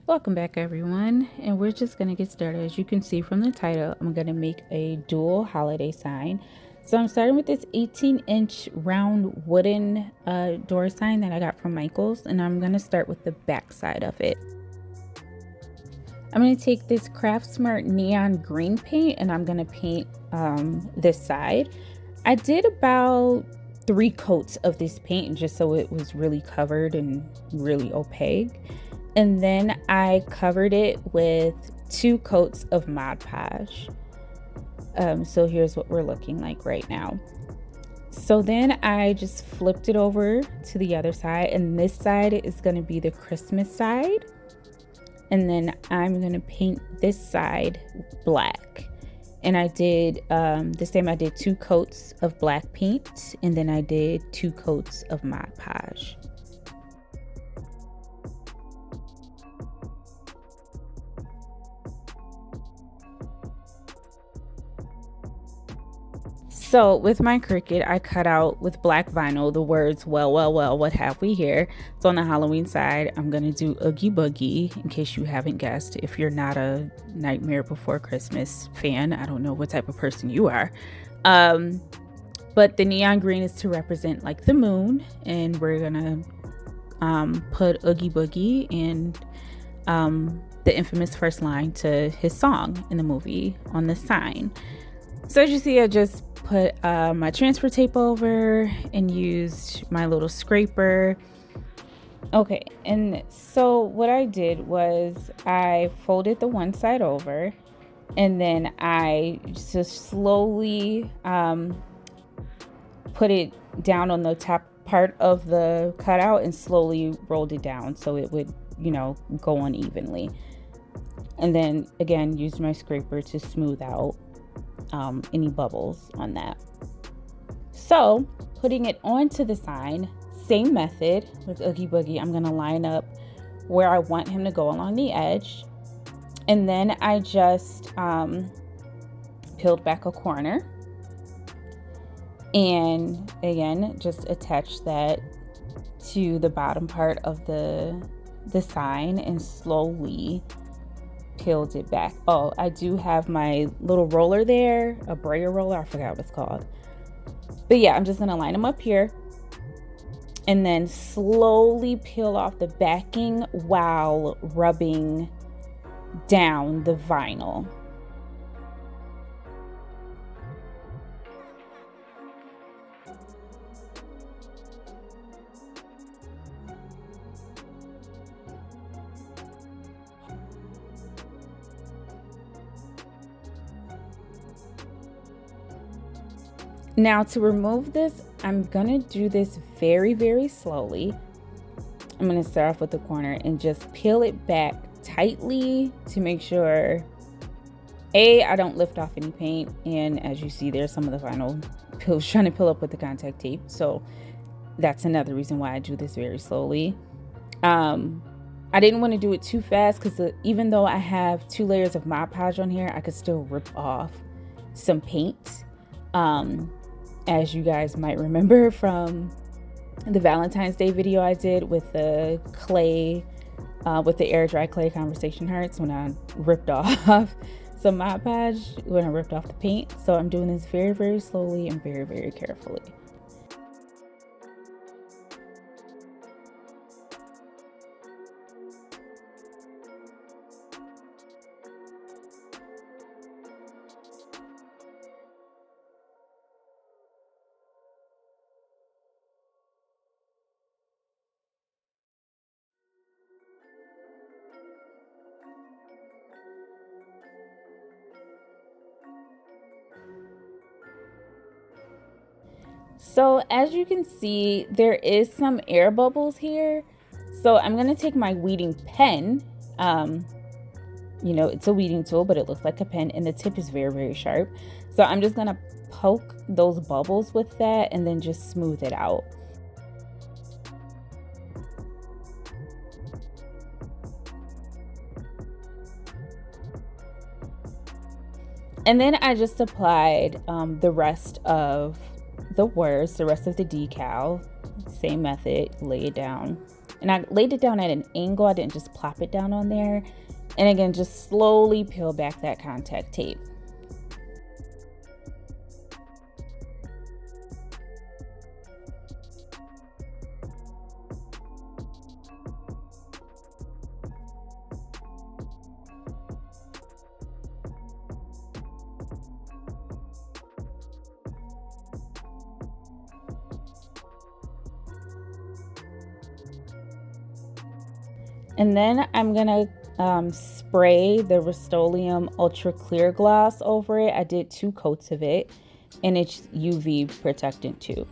Welcome back everyone, and we're just going to get started. As you can see from the title, I'm going to make a dual holiday sign. So I'm starting with this 18-inch round wooden door sign that I got from Michael's, and I'm going to start with the back side of it. I'm going to take this Craft Smart neon green paint and I'm going to paint this side. I did about 3 coats of this paint just so it was really covered and really opaque. And then I covered it with 2 coats of Mod Podge. So here's what we're looking like right now. So then I just flipped it over to the other side, and this side is going to be the Christmas side. And then I'm going to paint this side black. And I did the same. I did 2 coats of black paint, and then I did 2 coats of Mod Podge. So with my Cricut, I cut out with black vinyl the words, well, well, well, what have we here? So on the Halloween side, I'm going to do Oogie Boogie, in case you haven't guessed. If you're not a Nightmare Before Christmas fan, I don't know what type of person you are. But the neon green is to represent like the moon, and we're going to put Oogie Boogie and the infamous first line to his song in the movie on the sign. So as you see, I just put my transfer tape over and used my little scraper. Okay, and so what I did was I folded the one side over, and then I just slowly put it down on the top part of the cutout and slowly rolled it down so it would, go on evenly. And then again, used my scraper to smooth out any bubbles on that. So putting it onto the sign, same method with Oogie Boogie. I'm going to line up where I want him to go along the edge, and then I just peeled back a corner, and again just attach that to the bottom part of the sign and slowly peeled it back. Oh, I do have my little roller there, a brayer roller, I forgot what it's called. But yeah, I'm just gonna line them up here and then slowly peel off the backing while rubbing down the vinyl. Now to remove this, I'm gonna do this very, very slowly. I'm gonna start off with the corner and just peel it back tightly to make sure, I don't lift off any paint. And as you see, there's some of the vinyl trying to peel up with the contact tape. So that's another reason why I do this very slowly. I didn't want to do it too fast because even though I have 2 layers of Mod Podge on here, I could still rip off some paint. As you guys might remember from the Valentine's Day video I did with the clay, with the air dry clay conversation hearts, when I ripped off some Mod Podge, when I ripped off the paint. So I'm doing this very, very slowly and very, very carefully. So as you can see, there is some air bubbles here. So I'm going to take my weeding pen. It's a weeding tool, but it looks like a pen, and the tip is very, very sharp. So I'm just going to poke those bubbles with that and then just smooth it out. And then I just applied the rest of the words, the rest of the decal, same method, lay it down And I laid it down at an angle. I didn't just plop it down on there. And again, just slowly peel back that contact tape. And then I'm gonna spray the Rust-Oleum Ultra Clear Gloss over it. I did 2 coats of it, and it's UV protectant too.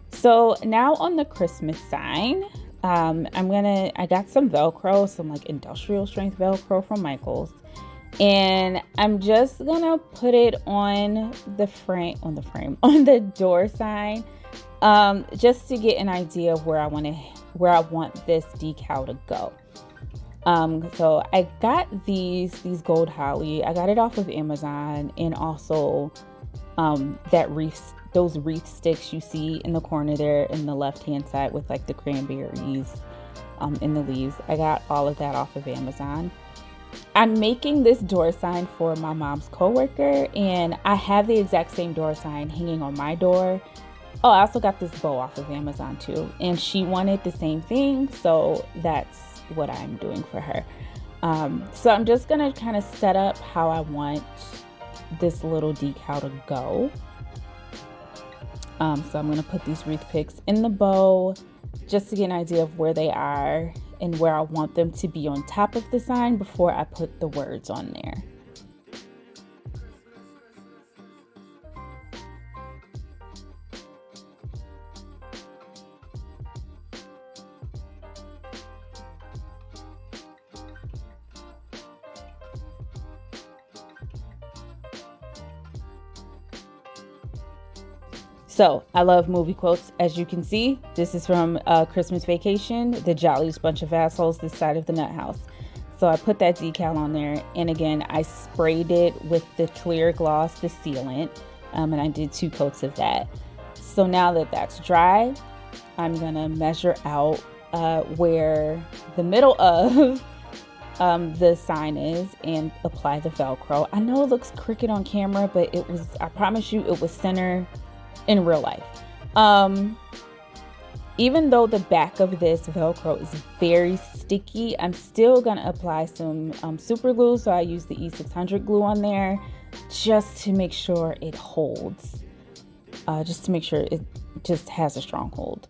So now on the Christmas sign, I got some Velcro, some like industrial strength Velcro from Michael's. And I'm just gonna put it on the frame, on the door sign, just to get an idea of where I want this decal to go. So I got these gold holly. I got it off of Amazon, and also those wreath sticks you see in the corner there in the left hand side with like the cranberries in the leaves. I got all of that off of Amazon. I'm making this door sign for my mom's coworker, and I have the exact same door sign hanging on my door. Oh, I also got this bow off of Amazon too, and she wanted the same thing, so that's what I'm doing for her. So I'm just gonna kind of set up how I want this little decal to go. So I'm gonna put these wreath picks in the bow just to get an idea of where they are and where I want them to be on top of the sign before I put the words on there. So I love movie quotes. As you can see, this is from Christmas Vacation, the jolliest bunch of assholes this side of the nut house. So I put that decal on there, and again, I sprayed it with the clear gloss, the sealant, and I did 2 coats of that. So now that that's dry, I'm gonna measure out where the middle of the sign is and apply the Velcro. I know it looks crooked on camera, but I promise you, it was center in real life. Even though the back of this Velcro is very sticky, I'm still gonna apply some super glue. So I use the E600 glue on there just to make sure it holds, just to make sure it just has a strong hold.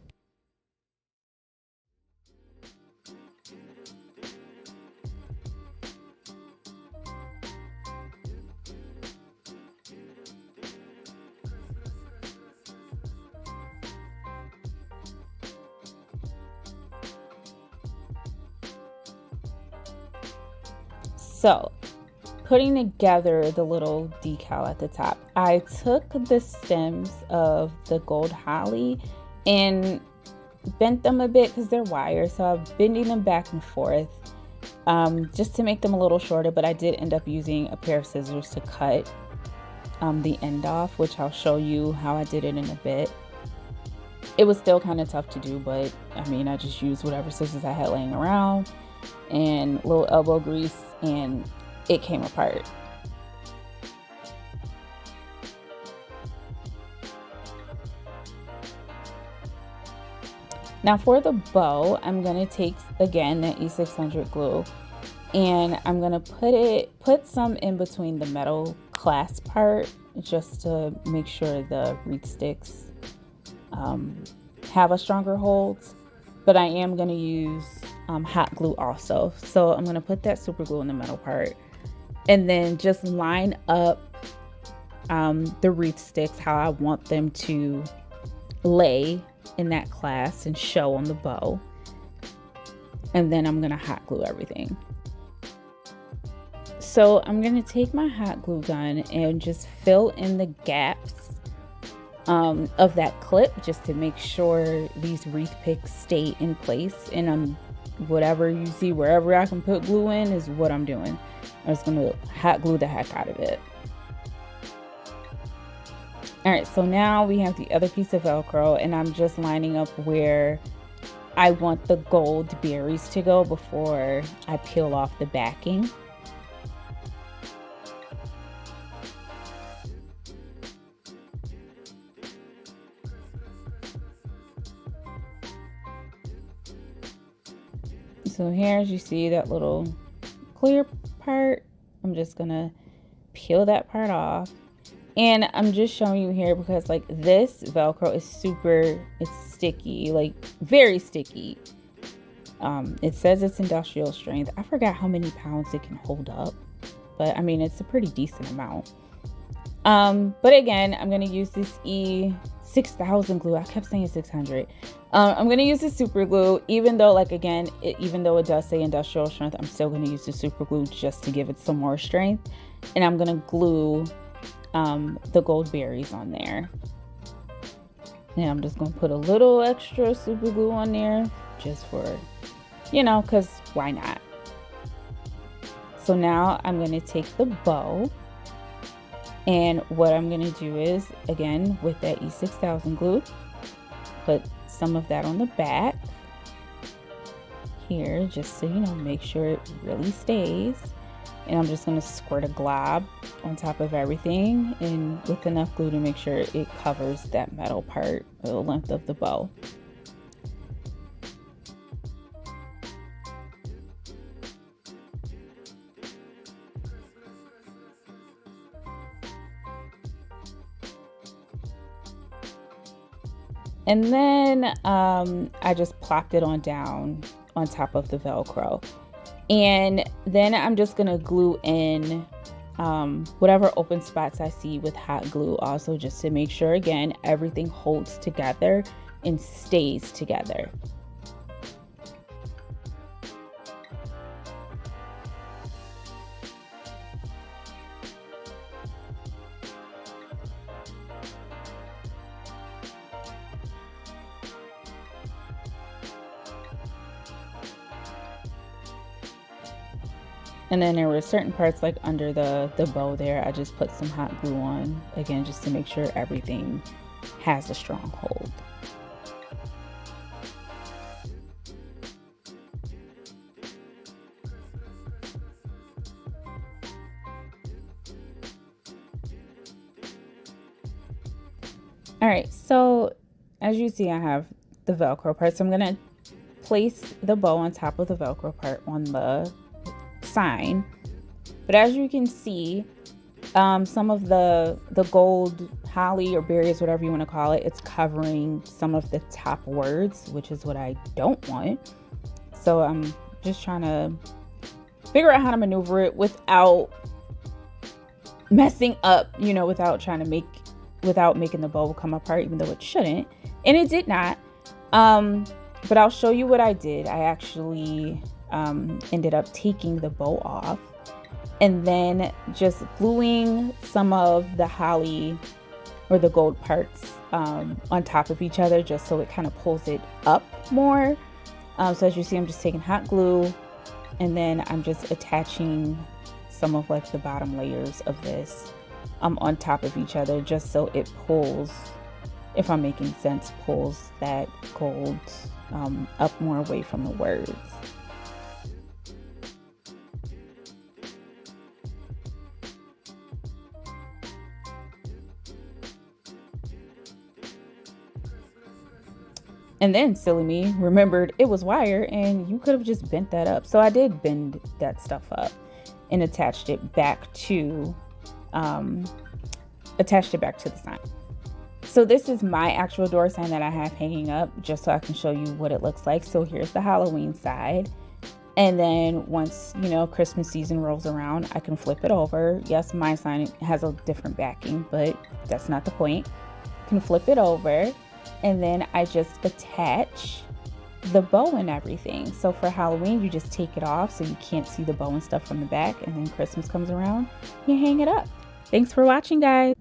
So, putting together the little decal at the top, I took the stems of the gold holly and bent them a bit because they're wire. So I'm bending them back and forth just to make them a little shorter. But I did end up using a pair of scissors to cut the end off, which I'll show you how I did it in a bit. It was still kind of tough to do, but I mean, I just used whatever scissors I had laying around and a little elbow grease, and it came apart. Now for the bow, I'm gonna take again that E600 glue, and I'm gonna put some in between the metal clasp part just to make sure the wreath sticks have a stronger hold. But I am gonna use hot glue also. So I'm gonna put that super glue in the metal part, and then just line up the wreath sticks how I want them to lay in that class and show on the bow. And then I'm gonna hot glue everything. So I'm gonna take my hot glue gun and just fill in the gaps of that clip just to make sure these wreath picks stay in place. And whatever you see, wherever I can put glue in is what I'm doing. I'm just gonna hot glue the heck out of it. All right, so now we have the other piece of Velcro, and I'm just lining up where I want the gold berries to go before I peel off the backing. So here, as you see that little clear part, I'm just gonna peel that part off. And I'm just showing you here because like this Velcro is it's sticky, like very sticky. It says it's industrial strength. I forgot how many pounds it can hold up, but I mean, it's a pretty decent amount. But again, I'm gonna use this E6000 glue. I kept saying 600. I'm gonna use the super glue, even though like again, even though it does say industrial strength, I'm still gonna use the super glue just to give it some more strength. And I'm gonna glue the gold berries on there. And I'm just gonna put a little extra super glue on there just for, you know, because why not? So now I'm gonna take the bow, and what I'm gonna do is, again, with that E6000 glue, put some of that on the back here, just so you know, make sure it really stays. And I'm just gonna squirt a glob on top of everything, and with enough glue to make sure it covers that metal part, the length of the bow. And then I just plopped it on down on top of the Velcro. And then I'm just gonna glue in whatever open spots I see with hot glue, also just to make sure, again, everything holds together and stays together. And then there were certain parts like under the bow there, I just put some hot glue on, again, just to make sure everything has a strong hold. All right, so as you see, I have the Velcro part. So I'm gonna place the bow on top of the Velcro part on the sign. But as you can see, some of the gold holly or berries, whatever you want to call it, it's covering some of the top words, which is what I don't want. So I'm just trying to figure out how to maneuver it without messing up, you know, without making the bow come apart, even though it shouldn't. And it did not. But I'll show you what I did. I actually ended up taking the bow off and then just gluing some of the holly or the gold parts on top of each other, just so it kind of pulls it up more. So as you see, I'm just taking hot glue, and then I'm just attaching some of like the bottom layers of this on top of each other, just so it pulls, if I'm making sense, pulls that gold up more away from the words. And then, silly me, remembered it was wire and you could have just bent that up. So I did bend that stuff up and attached it back to the sign. So this is my actual door sign that I have hanging up, just so I can show you what it looks like. So here's the Halloween side. And then once, you know, Christmas season rolls around, I can flip it over. Yes, my sign has a different backing, but that's not the point. I can flip it over, and then I just attach the bow and everything. So for Halloween, you just take it off so you can't see the bow and stuff from the back, and then Christmas comes around, you hang it up. Thanks for watching, guys.